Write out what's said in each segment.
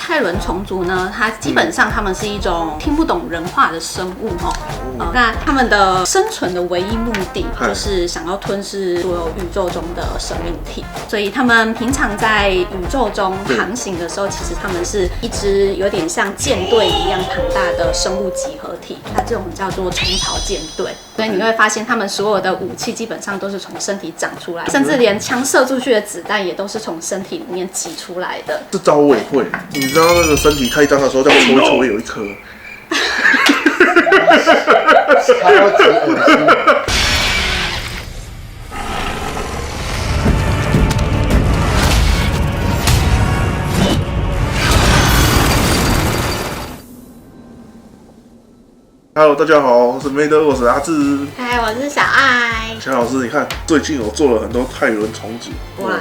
泰伦虫族呢，它基本上它们是一种听不懂人话的生物那它们的生存的唯一目的就是想要吞噬所有宇宙中的生命体，所以它们平常在宇宙中航行的时候，其实它们是一支有点像舰队一样庞大的生物集合体，那这种叫做虫巢舰队。所以你会发现，它们所有的武器基本上都是从身体长出来，甚至连枪射出去的子弹也都是从身体里面挤出来的。这招我也会，你知道那个身体太脏的时候，这样搓一搓有一颗。超级恶心。Hello， 大家好，我是梅德，我是阿志。嗨，我是小爱。小老师，你看最近我做了很多泰伦重组，哇，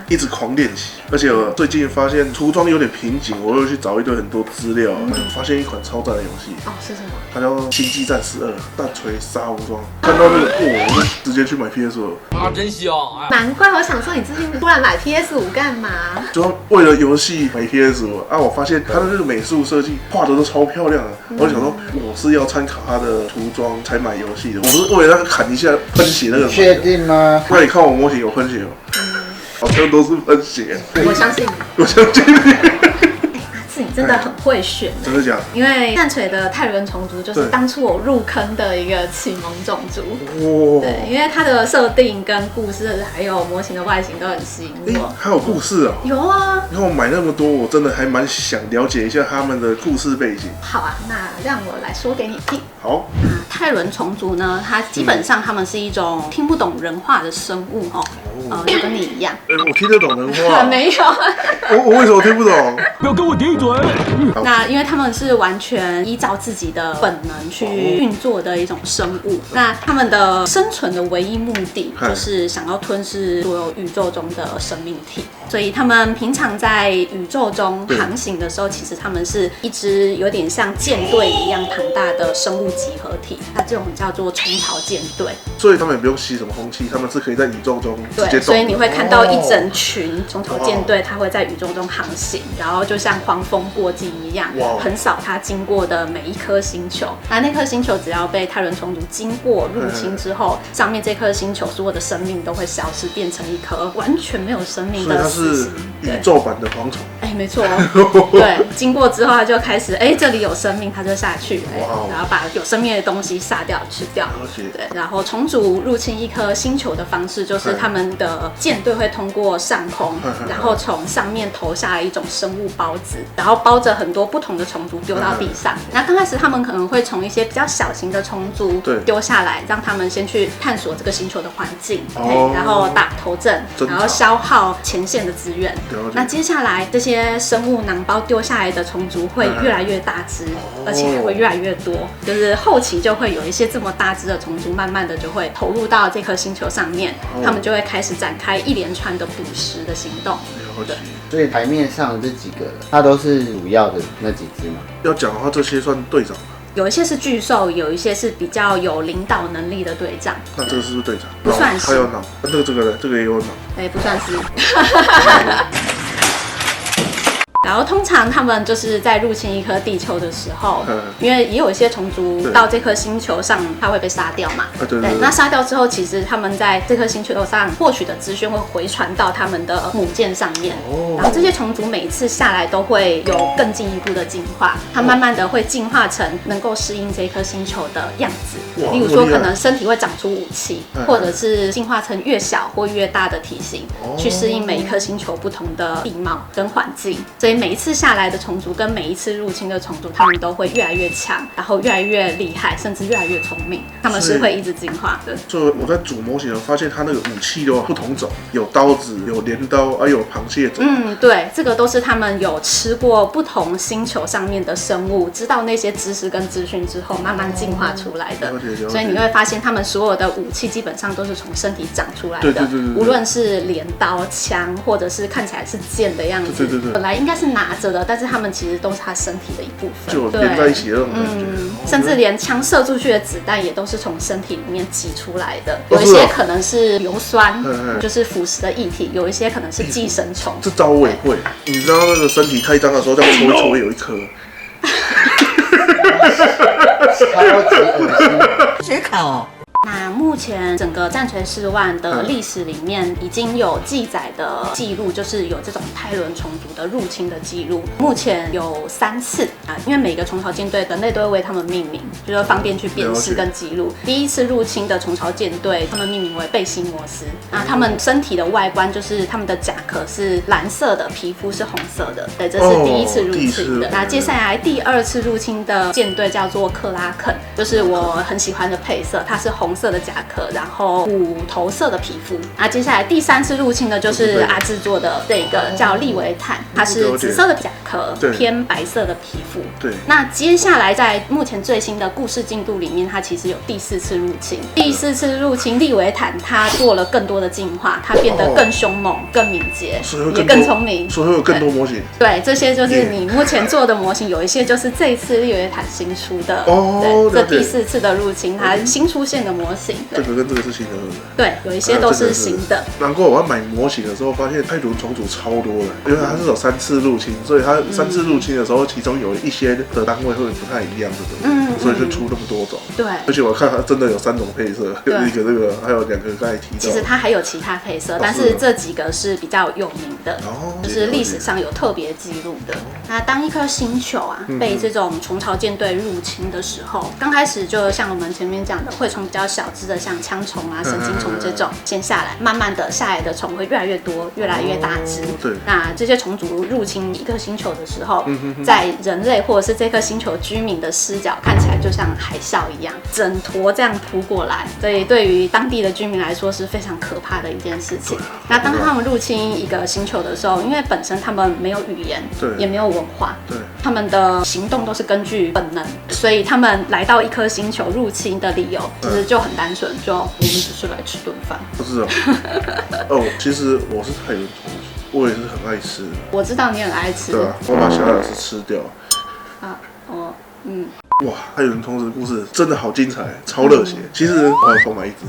一直狂练习。而且我最近发现涂装有点瓶颈，我又去找一堆很多资料，发现一款超赞的游戏。哦，是什么？它叫《星际战士2：弹锤沙无双》。看到那个我就直接去买 PS 了。啊，真香！难怪我想说，你最近突然买 PS5干嘛？就为了游戏买 PS5啊！我发现它的那个美术设计画的都超漂亮的，我就想说我是要参考它的涂装才买游戏的，我不是为了那个砍一下喷血那个。确定吗？那你看我模型有喷血吗？好像都是喷血。我相信你。我相信你。你真的很会选，真的假的？因为战锤的泰伦虫族就是当初我入坑的一个启蒙种族。哇！对，因为它的设定跟故事还有模型的外形都很吸引我。还有故事啊？有啊。你看我买那么多，我真的还蛮想了解一下他们的故事背景。好啊，那让我来说给你听。好。泰伦虫族呢，它基本上它们是一种听不懂人话的生物就跟你一样。我听得懂人话。没有。我为什么听不懂？不要跟我顶嘴！那因为他们是完全依照自己的本能去运作的一种生物，那他们的生存的唯一目的就是想要吞噬所有宇宙中的生命体，所以他们平常在宇宙中航行的时候，其实他们是一支有点像舰队一样庞大的生物集合体，那这种叫做虫巢舰队。所以他们也不用吸什么空气，他们是可以在宇宙中直接动。对，所以你会看到一整群虫巢舰队，它会在宇宙中航行，然后就像狂风过境一样，横扫它经过的每一颗星球。那颗星球只要被泰伦虫族经过入侵之后，上面这颗星球所有的生命都会消失，变成一颗完全没有生命的死星。它是宇宙版的蝗虫。没错。对，经过之后它就开始，这里有生命，它就下去，然后把有生命的东西杀掉、吃掉。对，然后虫族入侵一颗星球的方式，就是他们的舰队会通过上空，然后从上面投下来一种生物孢子，然后包着很多不同的虫族丢到地上。那刚开始他们可能会从一些比较小型的虫族丢下来，让他们先去探索这个星球的环境，然后打头阵，然后消耗前线的资源。那接下来这些生物囊包丢下来的虫族会越来越大只，而且还会越来越多，就是后期就会有一些这么大只的虫族，慢慢的就会投入到这颗星球上面，他们就会开始展开一连串的捕食的行动。所以台面上的这几个，它都是主要的那几只嘛。要讲的话，这些算队长吗？有一些是巨兽，有一些是比较有领导能力的队长。那这个是不是队长？不算是。还有脑，这个呢？这个也有脑。不算是。然后通常他们就是在入侵一颗地球的时候，因为也有一些虫族到这颗星球上，它会被杀掉嘛。对，那杀掉之后，其实他们在这颗星球上获取的资讯会回传到他们的母舰上面。然后这些虫族每一次下来都会有更进一步的进化，它慢慢的会进化成能够适应这颗星球的样子。例如说，可能身体会长出武器，或者是进化成越小或越大的体型，去适应每一颗星球不同的地貌跟环境。所以每一次下来的虫族跟每一次入侵的虫族，他们都会越来越强，然后越来越厉害，甚至越来越聪明。他们是会一直进化的。就我在组模型，我发现它那个武器都不同种，有刀子，有镰刀，还有螃蟹种。对，这个都是他们有吃过不同星球上面的生物，知道那些知识跟资讯之后，慢慢进化出来的。所以你会发现，他们所有的武器基本上都是从身体长出来的。无论是镰刀、枪，或者是看起来是剑的样子，本来应该是是拿着的，但是他们其实都是他身体的一部分，就连在一起的那种感觉。甚至连枪射出去的子弹也都是从身体里面挤出来的。有一些可能是硫酸，就是腐蚀的液体；有一些可能是寄生虫。这招我也会。你知道那个身体太脏的时候，这样搓一搓有一颗。超级恶心，谁砍哦？那目前整个战锤4万的历史里面，已经有记载的记录，就是有这种泰伦虫族的入侵的记录。目前有3次啊，因为每个虫巢舰队人类都会为他们命名，就是方便去辨识跟记录。第一次入侵的虫巢舰队，他们命名为贝西摩斯啊，他们身体的外观就是他们的甲壳是蓝色的，皮肤是红色的，对，这是第一次入侵的。那接下来第2次入侵的舰队叫做克拉肯，就是我很喜欢的配色，它是红色的甲壳，然后虎头色的皮肤。那接下来第3次入侵的就是阿制作的这个叫利维坦，它是紫色的甲壳，偏白色的皮肤。对。那接下来在目前最新的故事进度里面，它其实有第4次入侵。第4次入侵利维坦，它做了更多的进化，它变得更凶猛、更敏捷，也更聪明。所以有更多模型。对，这些就是你目前做的模型，有一些就是这一次利维坦新出的。对，这第4次的入侵，它新出现的模型。这个跟这个是新的，对，有一些都是新的。难怪我要买模型的时候，发现泰伦虫族超多的，因为它是有3次入侵，所以它3次入侵的时候，其中有一些的单位会不太一样，所以就出那么多种。对，而且我看它真的有3种配色，一个这个，还有2个刚才提到。其实它还有其他配色，但是这几个是比较有名的，就是历史上有特别记录的。那当一颗星球啊被这种虫巢舰队入侵的时候，刚开始就像我们前面讲的，会从比较小只的像枪虫啊、神经虫这种先下来，慢慢的下来的虫会越来越多，越来越大只。对，那这些虫族入侵一颗星球的时候，在人类或者是这颗星球居民的视角看起来就像海啸一样，整坨这样扑过来，所以对于当地的居民来说是非常可怕的一件事情。那当他们入侵一个星球的时候，因为本身他们没有语言，也没有文化，他们的行动都是根据本能，所以他们来到一颗星球入侵的理由其实就很单纯，就我们只是来吃顿饭。不是哦，其实我是泰伦虫族，我也是很爱吃。我知道你很爱吃。对啊，我把小雅是吃掉。啊，哇，泰伦虫族的故事真的好精彩，超热血。其实我要多买一只。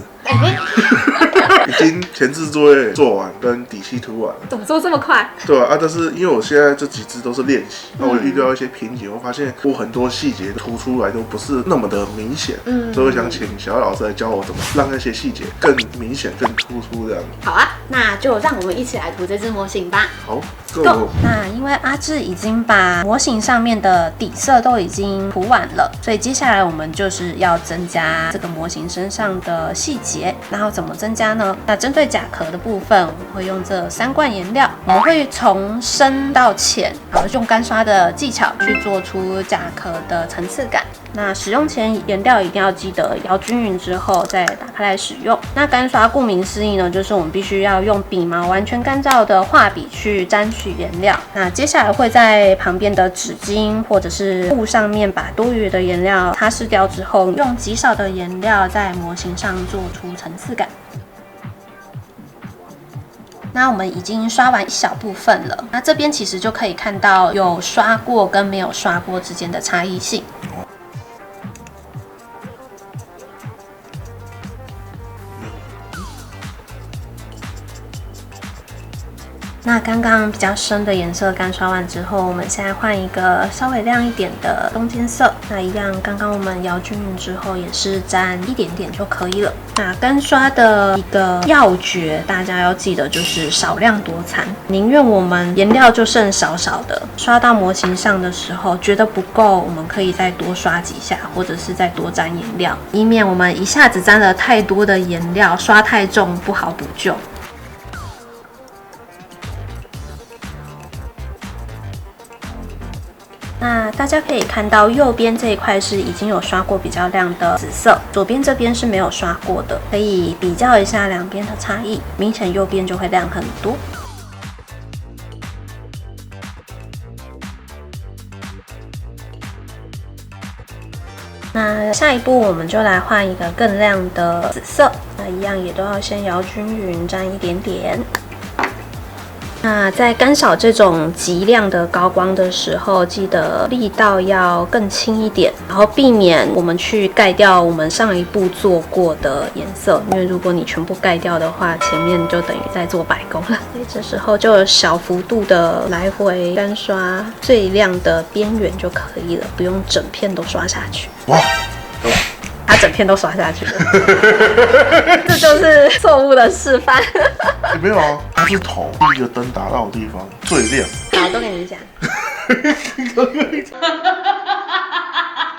已经前置作业做完，跟底漆涂完了。怎么做这么快？对啊，但是因为我现在这几支都是练习，那我遇到一些瓶颈，我发现我很多细节涂出来都不是那么的明显，所以我想请小老师来教我怎么让那些细节更明显、更突出这样。好啊，那就让我们一起来涂这支模型吧。好 ，Go。那因为阿志已经把模型上面的底色都已经涂完了，所以接下来我们就是要增加这个模型身上的细节。然后怎么增加呢？那针对甲壳的部分，我们会用这3罐颜料，我们会从深到浅，然后用干刷的技巧去做出甲壳的层次感。那使用前颜料一定要记得摇均匀之后再打开来使用。那干刷顾名思义呢，就是我们必须要用笔毛完全干燥的画笔去沾取颜料。那接下来会在旁边的纸巾或者是布上面把多余的颜料擦拭掉之后，用极少的颜料在模型上做出层次感。那我们已经刷完一小部分了，那这边其实就可以看到有刷过跟没有刷过之间的差异性。那刚刚比较深的颜色干刷完之后，我们现在换一个稍微亮一点的中间色。那一样，刚刚我们摇均匀之后，也是沾一点点就可以了。那干刷的一个要诀，大家要记得就是少量多餐，宁愿我们颜料就剩少少的，刷到模型上的时候觉得不够，我们可以再多刷几下，或者是再多沾颜料，以免我们一下子沾了太多的颜料，刷太重不好补救。那大家可以看到右边这一块是已经有刷过比较亮的紫色，左边这边是没有刷过的，可以比较一下两边的差异，明显右边就会亮很多。那下一步我们就来换一个更亮的紫色，那一样也都要先摇均匀，沾一点点。那在干扫这种极亮的高光的时候，记得力道要更轻一点，然后避免我们去盖掉我们上一步做过的颜色，因为如果你全部盖掉的话，前面就等于在做白工了。所以这时候就小幅度的来回干刷最亮的边缘就可以了，不用整片都刷下去。哇！他整片都刷下去了，这就是错误的示范。没有啊，它是头第一个灯打到的地方最亮。好，都跟你讲。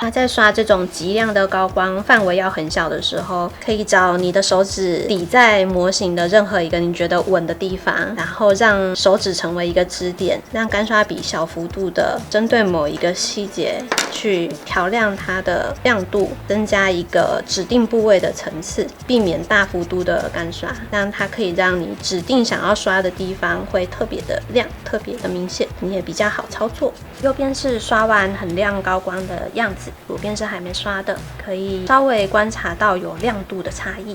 那在刷这种极亮的高光，范围要很小的时候，可以找你的手指抵在模型的任何一个你觉得稳的地方，然后让手指成为一个支点，让干刷笔小幅度的针对某一个细节去调亮它的亮度，增加一个指定部位的层次，避免大幅度的干刷，让它可以让你指定想要刷的地方会特别的亮，特别的明显，你也比较好操作。右边是刷完很亮高光的样子，左边是还没刷的，可以稍微观察到有亮度的差异。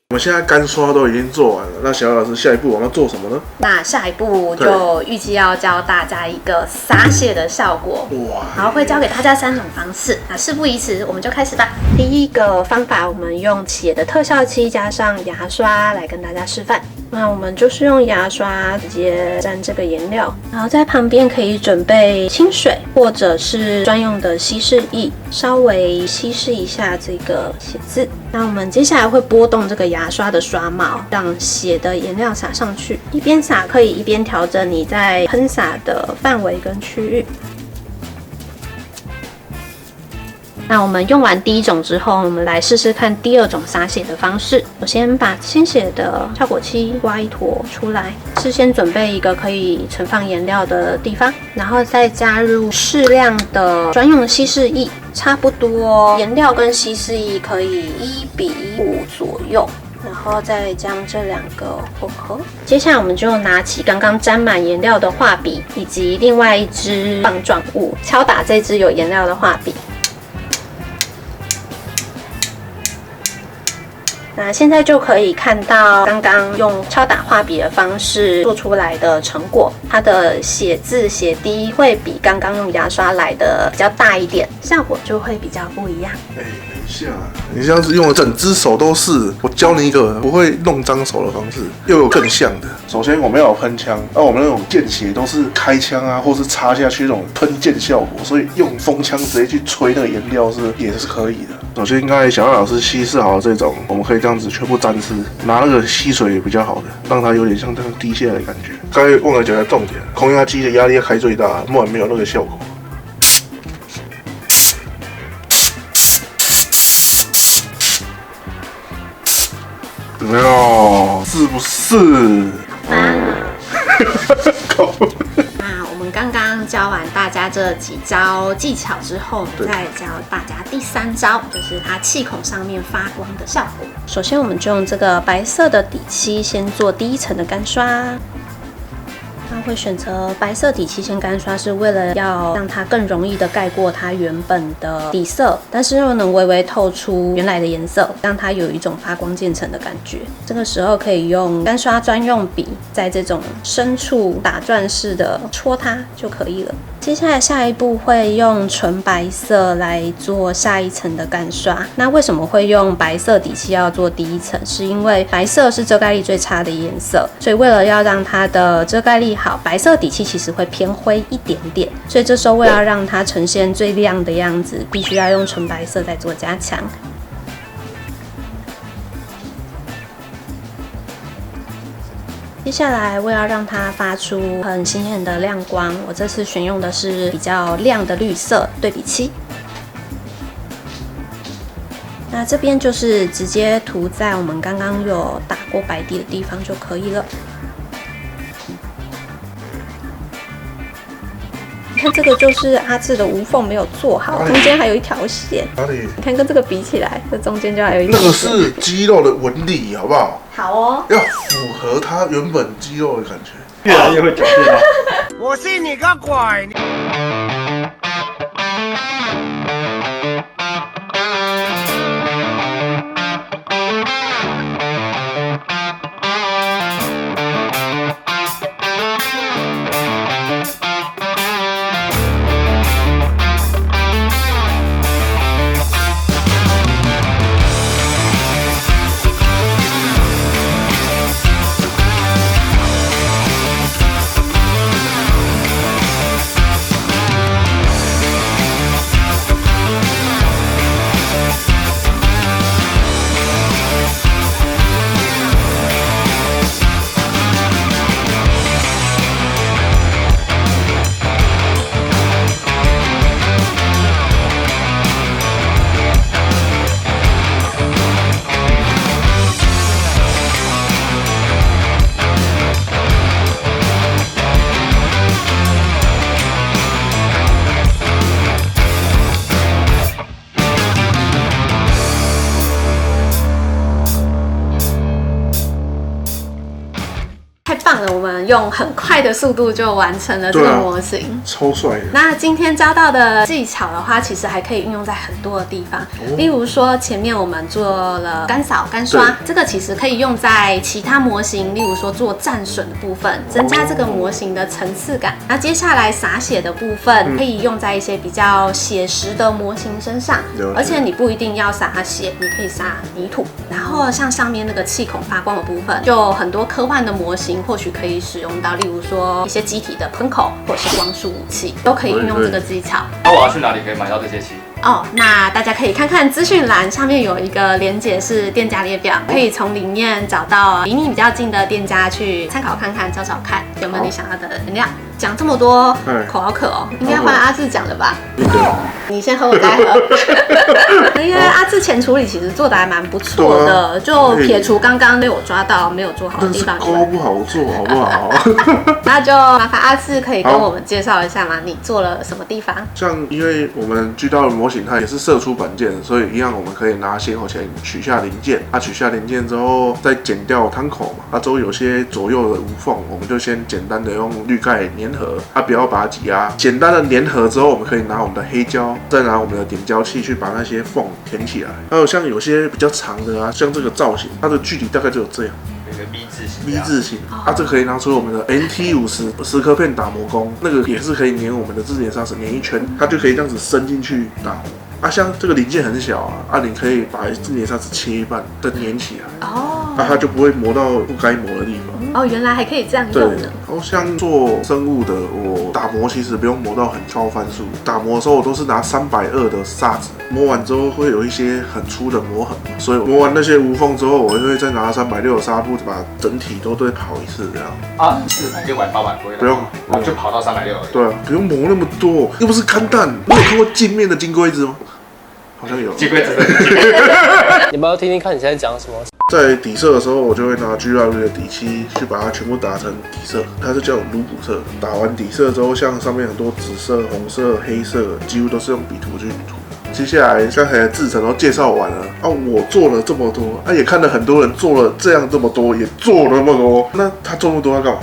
我们现在干刷都已经做完了，那小老师下一步我们要做什么呢？那下一步就预计要教大家一个洒血的效果，哇！然后会教给大家3种方式。那事不宜迟，我们就开始吧。第一个方法，我们用血的特效漆加上牙刷来跟大家示范。那我们就是用牙刷直接沾这个颜料，然后在旁边可以准备清水或者是专用的稀释液，稍微稀释一下这个血渍。那我们接下来会拨动这个牙刷的刷毛，让血的颜料洒上去，一边洒可以一边调整你在喷洒的范围跟区域。那我们用完第一种之后，我们来试试看第2种洒血的方式。我先把鲜血的效果漆刮一坨出来，事先准备一个可以存放颜料的地方，然后再加入适量的专用稀释液，差不多颜料跟稀释液可以1:5左右。然后再将这2个混合。接下来我们就拿起刚刚沾满颜料的画笔，以及另外一支棒状物，敲打这支有颜料的画笔。那现在就可以看到刚刚用敲打画笔的方式做出来的成果，它的血渍血滴会比刚刚用牙刷来的比较大一点，效果就会比较不一样。等一下，你这样子用的整只手都是，我教你一个不会弄脏手的方式，又有更像的。首先我们要有喷枪，我们那种见血都是开枪啊，或是插下去那种喷溅效果，所以用风枪直接去吹那个颜料也是可以的。首先，刚才小艾老师稀释好的这种，我们可以这样子全部沾湿，拿那个吸水也比较好的，让它有点像这样滴下来的感觉。刚才忘了讲的重点，空压机的压力要开最大，不然没有那个效果。怎么样？是不是？那我们刚刚教完大家这几招技巧之后，再教大家第3招，就是它气孔上面发光的效果。首先，我们就用这个白色的底漆先做第1层的干刷。它会选择白色底漆先干刷，是为了要让它更容易的盖过它原本的底色，但是又能微微透出原来的颜色，让它有一种发光渐层的感觉。这个时候可以用干刷专用笔，在这种深处打转式的戳它就可以了。接下来下一步会用纯白色来做下一层的干刷。那为什么会用白色底漆要做第1层？是因为白色是遮盖力最差的颜色，所以为了要让它的遮盖力好，白色底漆其实会偏灰一点点，所以这时候为了让它呈现最亮的样子，必须要用纯白色再做加强。接下来，为了让它发出很显眼的亮光，我这次选用的是比较亮的绿色对比漆。那这边就是直接涂在我们刚刚有打过白底的地方就可以了。你看这个就是阿志的无缝没有做好，中间还有一条线。哪里？你看跟这个比起来，这中间就还有一条线。那个是肌肉的纹理，好不好？好哦，要符合它原本肌肉的感觉。越来越会狡辩了。我信你个鬼！太棒了，我们用很快的速度就完成了这个模型，超帅的。那今天教到的技巧的话，其实还可以运用在很多的地方，例如说前面我们做了干扫、干刷，这个其实可以用在其他模型，例如说做战损的部分，增加这个模型的层次感。那接下来洒血的部分，可以用在一些比较写实的模型身上，而且你不一定要洒血，你可以洒泥土。然后像上面那个气孔发光的部分，就很多科幻的模型或许可以使用到，例如说一些机体的喷口或是光束武器，都可以运用这个技巧。那我要去哪里可以买到这些漆？哦，那大家可以看看资讯栏上面有一个连结是店家列表，可以从里面找到离你比较近的店家去参考看看，找找看有没有你想要的能量。讲这么多，口好渴哦，应该换阿志讲了吧？你先喝，我再喝。因为阿志前处理其实做的还蛮不错的，就撇除刚刚被我抓到没有做好的地方，勾不好做，好不好？那就麻烦阿志可以跟我们介绍一下嘛，你做了什么地方？像因为我们巨刀的模型它也是射出板件，所以一样我们可以拿切口钳取下零件，取下零件之后再剪掉汤口嘛，周围有些左右的无缝，我们就先简单的用滤盖粘合，不要把它挤压。简单的粘合之后，我们可以拿我们的黑胶，再拿我们的点胶器去把那些缝填起来。还有像有些比较长的啊，像这个造型，它的距离大概就有这样。有个 V 字形 ，V 字形，这可以拿出我们的 NT50 10颗片打磨工，那个也是可以粘我们的自粘砂纸，粘一圈，它就可以这样子伸进去打磨。像这个零件很小你可以把自粘砂纸切一半，再粘起来。它就不会磨到不该磨的地方。原来还可以这样用的。然后像做生物的，我打磨其实不用磨到很高番数，打磨的时候我都是拿320的砂纸，磨完之后会有一些很粗的磨痕，所以磨完那些无缝之后，我会再拿360的纱布把整体都再跑一次这样。是已经晚8晚归了，不用，就跑到360而已。对啊，不用磨那么多，又不是勘探。你有看过镜面的金龟子吗？好像有。金龟子。你们要听听看你现在讲什么？在底色的时候，我就会拿 GRV 的底漆去把它全部打成底色，它是叫卤补色。打完底色之后，像上面很多紫色、红色、黑色，几乎都是用笔涂去涂。接下来刚才的制程都介绍完了我做了这么多也看了很多人做了这样这么多，也做了那么多，那他做那么多要干嘛？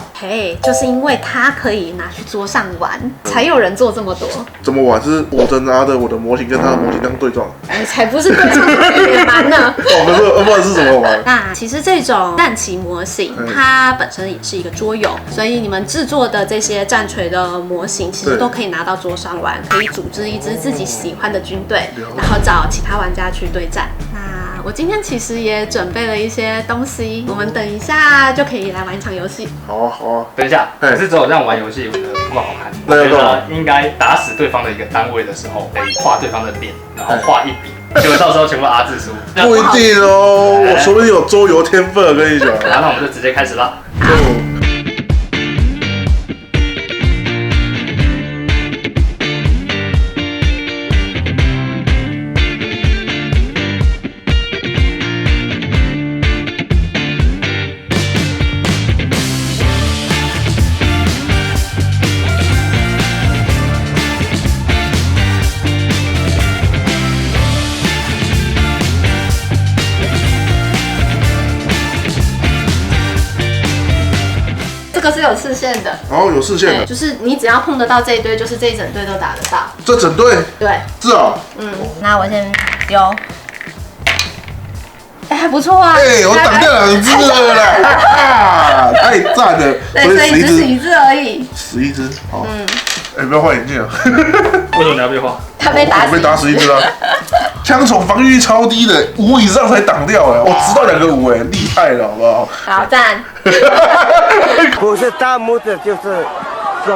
就是因为它可以拿去桌上玩，才有人做这么多。怎么玩？是我的拿着我的模型跟他的模型这样对撞？才不是对撞，野蛮呢。不然是怎么玩？那其实这种战旗模型，它本身也是一个桌游，所以你们制作的这些战锤的模型，其实都可以拿到桌上玩，可以组织一支自己喜欢的军队，然后找其他玩家去对战。那我今天其实也准备了一些东西，我们等一下就可以来玩一场游戏。好啊。等一下，可是只有这样玩游戏，我觉得不好看。我觉得应该打死对方的一个单位的时候，得画对方的脸，然后画一笔，结果到时候全部阿字输。不一定哦，我说不定有桌游天分，跟你讲。好，那我们就直接开始了。可是有视线的。哦，有视线的，就是你只要碰得到这一堆，就是这一整队都打得到。这整队？对，是啊。那我先丢。哎，还不错啊！哎，我挡掉2只了啦，太赞了！对，所以只11只而已。11只，好。哎，不要换眼镜啊！为什么你要被画？他被打，我被打11只了。枪手防御力超低的，5以上才挡掉哎，我直到2个5哎，厉害了，好不好？好赞！不是大拇指就是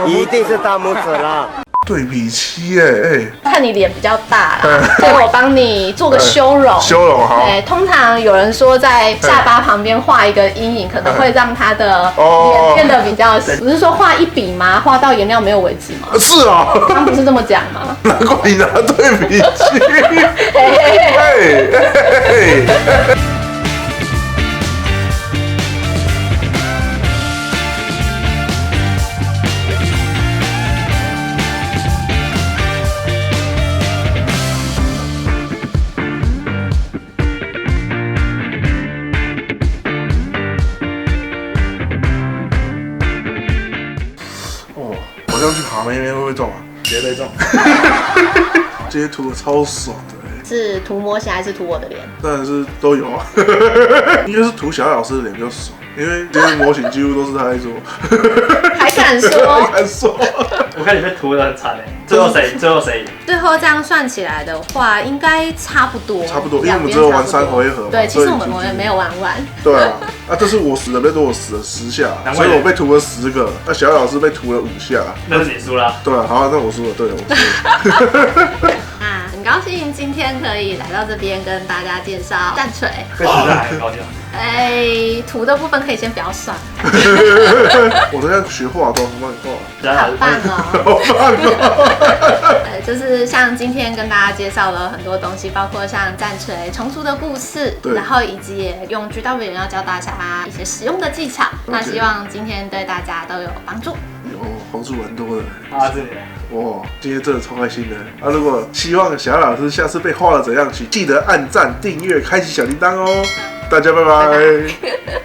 一定是大拇指啦。对比7哎，看你脸比较大啦，所以我帮你做个修容。修容好。对，通常有人说在下巴旁边画一个阴影，可能会让他的脸变得比较。不是说画一笔吗？画到颜料没有为止吗？是啊，他们不是这么讲吗？难怪你拿对比器。这样去爬妹妹会不会中啊？绝对中。这些涂的超爽的。是涂模型还是涂我的脸？当然是都有啊。应该是涂小老师的脸比较爽，因为这些模型几乎都是他在做。还敢说？还敢说？我看你被涂的很惨哎。最后谁？最后这样算起来的话，应该差不多。差不多，因为我们只有玩3回合嘛。对，其实我们也没有玩完。对啊，这是我死的，被我死了10下，所以我被涂了10个。那小老师被涂了5下。那是你输了。对啊，好，那我输了，对，我输了。很高兴今天可以来到这边跟大家介绍战锤。被涂的还很高兴。涂的部分可以先不要算。我都在学化妆，漫画。好棒哦！好棒哦！就是像今天跟大家介绍了很多东西，包括像战锤重组的故事，然后以及也用 GW 要教大家一些实用的技巧。那希望今天对大家都有帮助。有帮助蛮多的。是你。哇，今天真的超开心的。如果希望小老师下次被画了怎样去，记得按赞、订阅、开启小铃铛哦。大家拜拜。